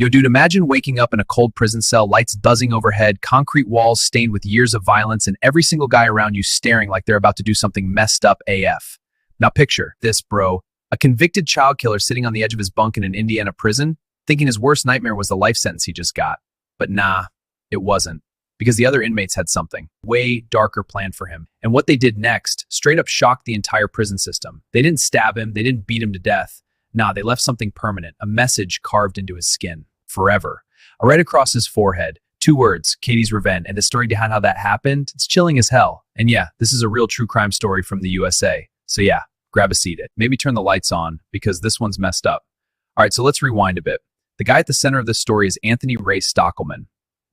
Yo, dude, imagine waking up in a cold prison cell, lights buzzing overhead, concrete walls stained with years of violence, and every single guy around you staring like they're about to do something messed up AF. Now picture this, bro. A convicted child killer sitting on the edge of his bunk in an Indiana prison, thinking his worst nightmare was the life sentence he just got. But nah, it wasn't. Because the other inmates had something way darker planned for him. And what they did next straight up shocked the entire prison system. They didn't stab him, they didn't beat him to death. Nah, they left something permanent, a message carved into his skin. Forever. Right across his forehead, 2 words, Katie's Revenge, and the story behind how that happened, it's chilling as hell. And yeah, this is a real true crime story from the USA. So yeah, grab a seat. Maybe turn the lights on, because this one's messed up. All right, so let's rewind a bit. The guy at the center of this story is Anthony Ray Stockelman.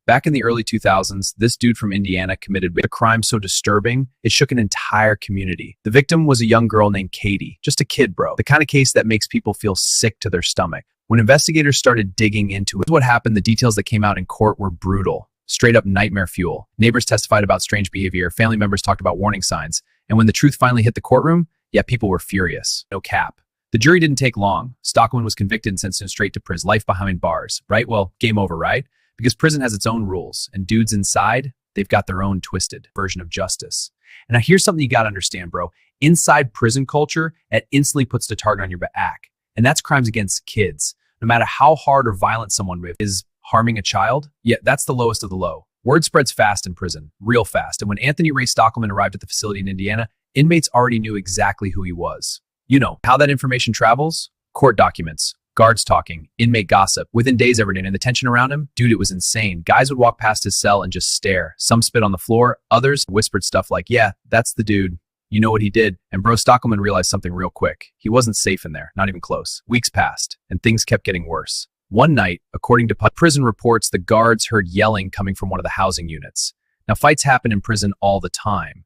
Back in the early 2000s, this dude from Indiana committed a crime so disturbing, it shook an entire community. The victim was a young girl named Katie. Just a kid, bro. The kind of case that makes people feel sick to their stomach. When investigators started digging into what happened, the details that came out in court were brutal. Straight up nightmare fuel. Neighbors testified about strange behavior, family members talked about warning signs, and when the truth finally hit the courtroom, yeah, people were furious. No cap. The jury didn't take long. Stockelman was convicted and sentenced straight to prison, life behind bars, right? Well, game over, right? Because prison has its own rules, and dudes inside, they've got their own twisted version of justice. And now here's something you gotta understand, bro. Inside prison culture, it instantly puts the target on your back. And that's crimes against kids. No matter how hard or violent someone is harming a child, yeah, that's the lowest of the low. Word spreads fast in prison, real fast. And when Anthony Ray Stockelman arrived at the facility in Indiana, inmates already knew exactly who he was. You know, how that information travels? Court documents, guards talking, inmate gossip. Within days every day, and the tension around him, dude, it was insane. Guys would walk past his cell and just stare. Some spit on the floor, others whispered stuff like, yeah, that's the dude. You know what he did? And bro, Stockelman realized something real quick. He wasn't safe in there, not even close. Weeks passed, and things kept getting worse. One night, according to prison reports, the guards heard yelling coming from one of the housing units. Now, fights happen in prison all the time.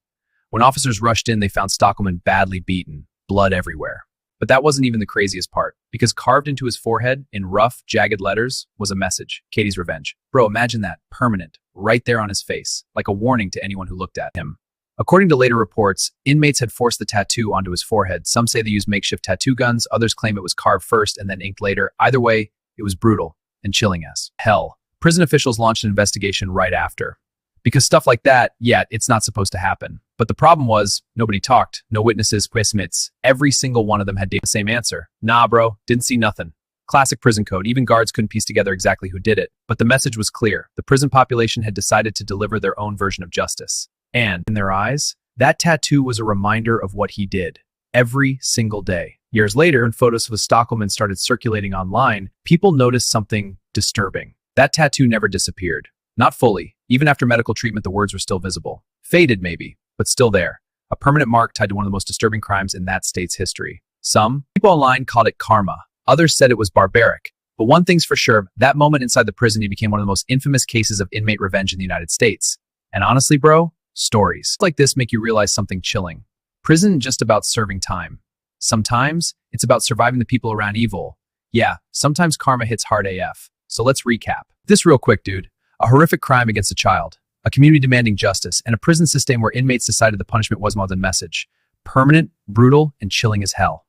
When officers rushed in, they found Stockelman badly beaten, blood everywhere. But that wasn't even the craziest part, because carved into his forehead, in rough, jagged letters, was a message, Katie's Revenge. Bro, imagine that, permanent, right there on his face, like a warning to anyone who looked at him. According to later reports, inmates had forced the tattoo onto his forehead. Some say they used makeshift tattoo guns, others claim it was carved first and then inked later. Either way, it was brutal and chilling as hell. Prison officials launched an investigation right after. Because stuff like that, yeah, it's not supposed to happen. But the problem was, nobody talked, no witnesses, questions. Every single one of them had the same answer. Nah, bro, didn't see nothing. Classic prison code, even guards couldn't piece together exactly who did it. But the message was clear. The prison population had decided to deliver their own version of justice. And in their eyes, that tattoo was a reminder of what he did every single day. Years later, when photos of Stockelman started circulating online, people noticed something disturbing. That tattoo never disappeared. Not fully. Even after medical treatment, the words were still visible. Faded maybe, but still there. A permanent mark tied to one of the most disturbing crimes in that state's history. Some people online called it karma. Others said it was barbaric. But one thing's for sure, that moment inside the prison, he became one of the most infamous cases of inmate revenge in the United States. And honestly, bro, stories like this make you realize something chilling. Prison isn't just about serving time. Sometimes it's about surviving the people around evil. Yeah, sometimes karma hits hard AF. So let's recap. This real quick, dude. A horrific crime against a child, a community demanding justice, and a prison system where inmates decided the punishment was more than message. Permanent, brutal, and chilling as hell.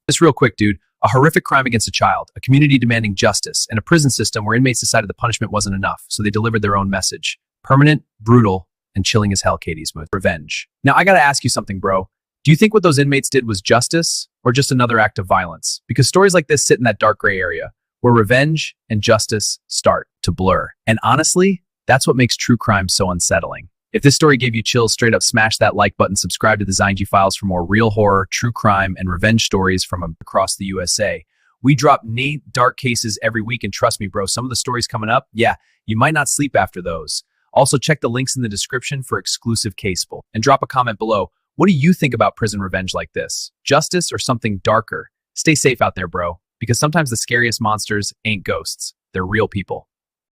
This real quick, dude. A horrific crime against a child, a community demanding justice, and a prison system where inmates decided the punishment wasn't enough, so they delivered their own message. Permanent, brutal, and chilling as hell, Katie's revenge. Now, I gotta ask you something, bro. Do you think what those inmates did was justice or just another act of violence? Because stories like this sit in that dark gray area where revenge and justice start to blur. And honestly, that's what makes true crime so unsettling. If this story gave you chills, straight up smash that like button, subscribe to the Zaingi Files for more real horror, true crime, and revenge stories from across the USA. We drop neat, dark cases every week, and trust me, bro, some of the stories coming up, yeah, you might not sleep after those. Also, check the links in the description for exclusive caseful. And drop a comment below. What do you think about prison revenge like this? Justice or something darker? Stay safe out there, bro, because sometimes the scariest monsters ain't ghosts. They're real people.